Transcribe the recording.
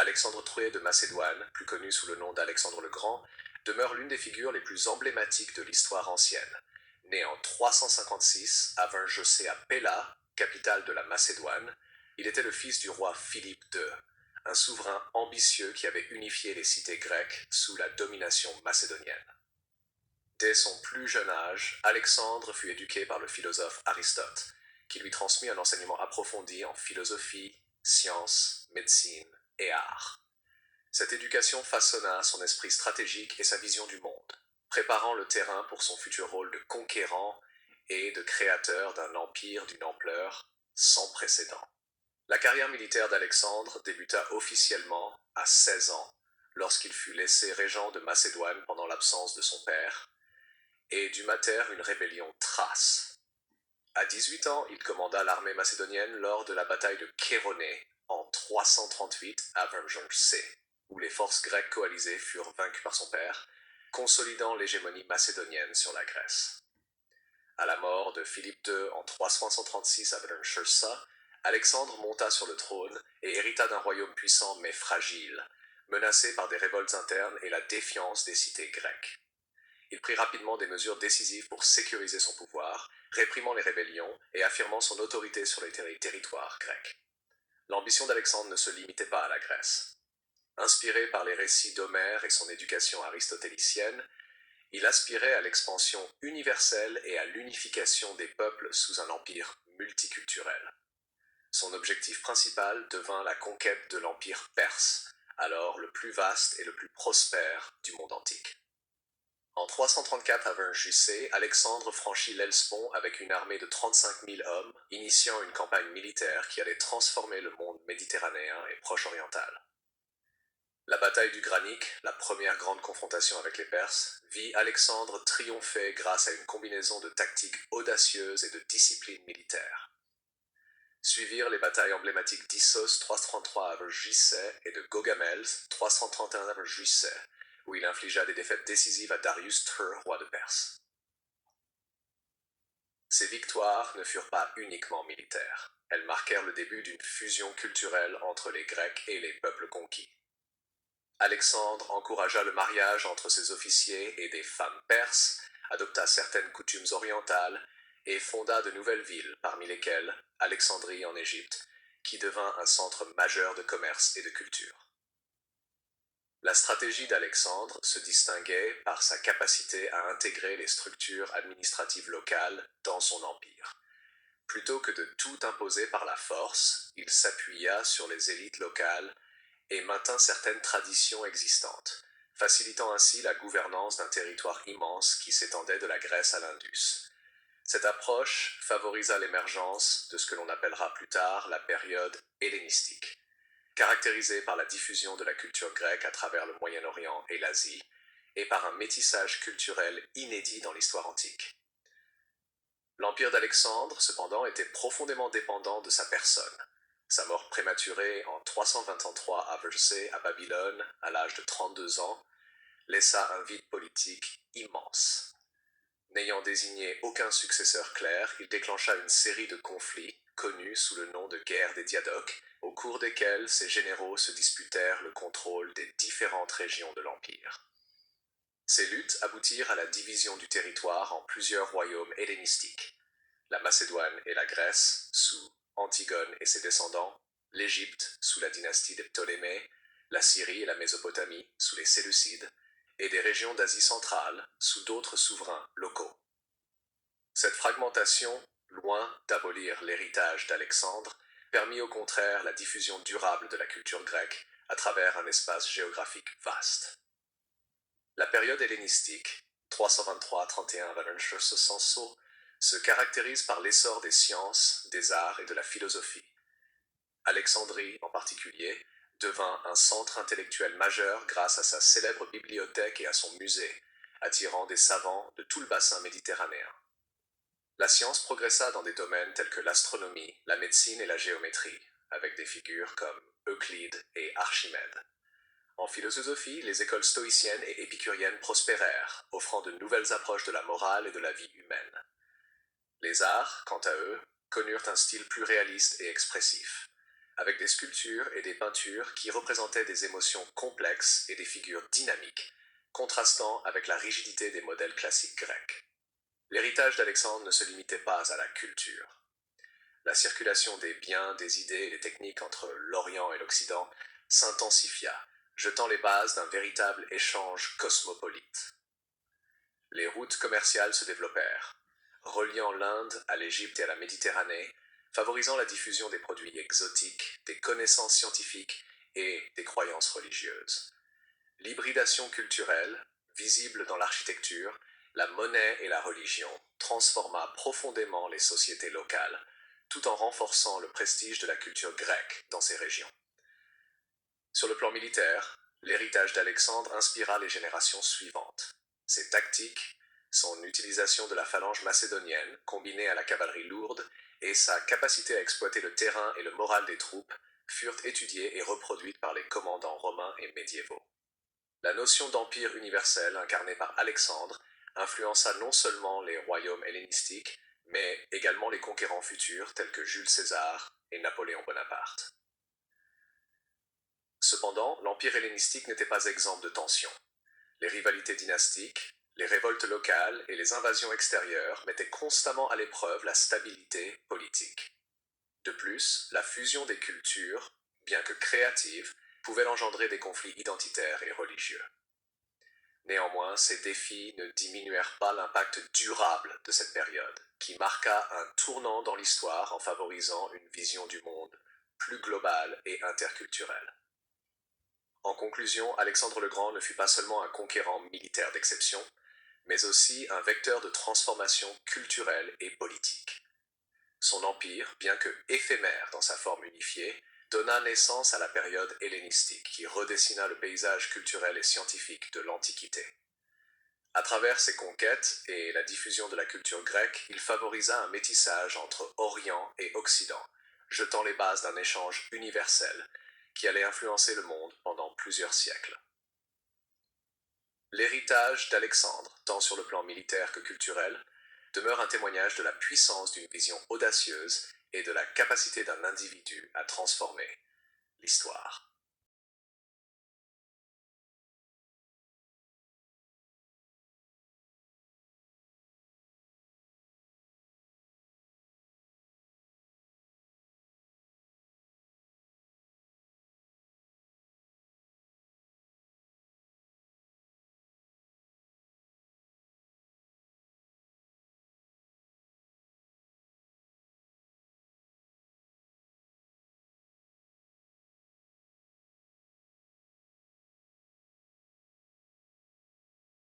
Alexandre Troé de Macédoine, plus connu sous le nom d'Alexandre le Grand, demeure l'une des figures les plus emblématiques de l'histoire ancienne. Né en 356 à Vingecé à Pella, capitale de la Macédoine, il était le fils du roi Philippe II, un souverain ambitieux qui avait unifié les cités grecques sous la domination macédonienne. Dès son plus jeune âge, Alexandre fut éduqué par le philosophe Aristote, qui lui transmit un enseignement approfondi en philosophie, sciences, médecine et art. Cette éducation façonna son esprit stratégique et sa vision du monde, préparant le terrain pour son futur rôle de conquérant et de créateur d'un empire d'une ampleur sans précédent. La carrière militaire d'Alexandre débuta officiellement à 16 ans, lorsqu'il fut laissé régent de Macédoine pendant l'absence de son père, et du mater une rébellion thrace. À 18 ans, il commanda l'armée macédonienne lors de la bataille de Chéronée en 338 à Vingecé, où les forces grecques coalisées furent vaincues par son père, consolidant l'hégémonie macédonienne sur la Grèce. À la mort de Philippe II en 336 à Vingecé, Alexandre monta sur le trône et hérita d'un royaume puissant mais fragile, menacé par des révoltes internes et la défiance des cités grecques. Il prit rapidement des mesures décisives pour sécuriser son pouvoir, réprimant les rébellions et affirmant son autorité sur les territoires grecs. L'ambition d'Alexandre ne se limitait pas à la Grèce. Inspiré par les récits d'Homère et son éducation aristotélicienne, il aspirait à l'expansion universelle et à l'unification des peuples sous un empire multiculturel. Son objectif principal devint la conquête de l'empire perse, alors le plus vaste et le plus prospère du monde antique. En 334 à Vingecé, Alexandre franchit l'Hellespont avec une armée de 35 000 hommes, initiant une campagne militaire qui allait transformer le monde méditerranéen et proche-oriental. La bataille du Granique, la première grande confrontation avec les Perses, vit Alexandre triompher grâce à une combinaison de tactiques audacieuses et de discipline militaire. Suivirent les batailles emblématiques d'Issos 333 à Vingecé et de Gaugamels 331 à Vingecé, où il infligea des défaites décisives à Darius III, roi de Perse. Ces victoires ne furent pas uniquement militaires. Elles marquèrent le début d'une fusion culturelle entre les Grecs et les peuples conquis. Alexandre encouragea le mariage entre ses officiers et des femmes perses, adopta certaines coutumes orientales et fonda de nouvelles villes, parmi lesquelles Alexandrie en Égypte, qui devint un centre majeur de commerce et de culture. La stratégie d'Alexandre se distinguait par sa capacité à intégrer les structures administratives locales dans son empire. Plutôt que de tout imposer par la force, il s'appuya sur les élites locales et maintint certaines traditions existantes, facilitant ainsi la gouvernance d'un territoire immense qui s'étendait de la Grèce à l'Indus. Cette approche favorisa l'émergence de ce que l'on appellera plus tard la période hellénistique, caractérisée par la diffusion de la culture grecque à travers le Moyen-Orient et l'Asie, et par un métissage culturel inédit dans l'histoire antique. L'empire d'Alexandre, cependant, était profondément dépendant de sa personne. Sa mort prématurée en 323 à Vingecé, à Babylone, à l'âge de 32 ans, laissa un vide politique immense. N'ayant désigné aucun successeur clair, il déclencha une série de conflits, connus sous le nom de guerre des Diadoques, au cours desquels ses généraux se disputèrent le contrôle des différentes régions de l'Empire. Ces luttes aboutirent à la division du territoire en plusieurs royaumes hellénistiques, la Macédoine et la Grèce, sous Antigone et ses descendants, l'Égypte, sous la dynastie des Ptolémées, la Syrie et la Mésopotamie, sous les Séleucides, et des régions d'Asie centrale, sous d'autres souverains locaux. Cette fragmentation, loin d'abolir l'héritage d'Alexandre, permit au contraire la diffusion durable de la culture grecque à travers un espace géographique vaste. La période hellénistique, 323-31 Vingecé, se caractérise par l'essor des sciences, des arts et de la philosophie. Alexandrie, en particulier, devint un centre intellectuel majeur grâce à sa célèbre bibliothèque et à son musée, attirant des savants de tout le bassin méditerranéen. La science progressa dans des domaines tels que l'astronomie, la médecine et la géométrie, avec des figures comme Euclide et Archimède. En philosophie, les écoles stoïciennes et épicuriennes prospérèrent, offrant de nouvelles approches de la morale et de la vie humaine. Les arts, quant à eux, connurent un style plus réaliste et expressif. avec des sculptures et des peintures qui représentaient des émotions complexes et des figures dynamiques, contrastant avec la rigidité des modèles classiques grecs. L'héritage d'Alexandre ne se limitait pas à la culture. La circulation des biens, des idées et des techniques entre l'Orient et l'Occident s'intensifia, jetant les bases d'un véritable échange cosmopolite. Les routes commerciales se développèrent, reliant l'Inde à l'Égypte et à la Méditerranée, favorisant la diffusion des produits exotiques, des connaissances scientifiques et des croyances religieuses. L'hybridation culturelle, visible dans l'architecture, la monnaie et la religion, transforma profondément les sociétés locales, tout en renforçant le prestige de la culture grecque dans ces régions. Sur le plan militaire, l'héritage d'Alexandre inspira les générations suivantes. Ses tactiques, son utilisation de la phalange macédonienne, combinée à la cavalerie lourde, et sa capacité à exploiter le terrain et le moral des troupes, furent étudiées et reproduites par les commandants romains et médiévaux. La notion d'empire universel incarnée par Alexandre influença non seulement les royaumes hellénistiques, mais également les conquérants futurs tels que Jules César et Napoléon Bonaparte. Cependant, l'empire hellénistique n'était pas exempt de tensions. Les rivalités dynastiques, les révoltes locales et les invasions extérieures mettaient constamment à l'épreuve la stabilité politique. De plus, la fusion des cultures, bien que créative, pouvait engendrer des conflits identitaires et religieux. Néanmoins, ces défis ne diminuèrent pas l'impact durable de cette période, qui marqua un tournant dans l'histoire en favorisant une vision du monde plus globale et interculturelle. En conclusion, Alexandre le Grand ne fut pas seulement un conquérant militaire d'exception, mais aussi un vecteur de transformation culturelle et politique. Son empire, bien que éphémère dans sa forme unifiée, donna naissance à la période hellénistique qui redessina le paysage culturel et scientifique de l'Antiquité. À travers ses conquêtes et la diffusion de la culture grecque, il favorisa un métissage entre Orient et Occident, jetant les bases d'un échange universel qui allait influencer le monde pendant plusieurs siècles. L'héritage d'Alexandre, tant sur le plan militaire que culturel, demeure un témoignage de la puissance d'une vision audacieuse et de la capacité d'un individu à transformer l'histoire.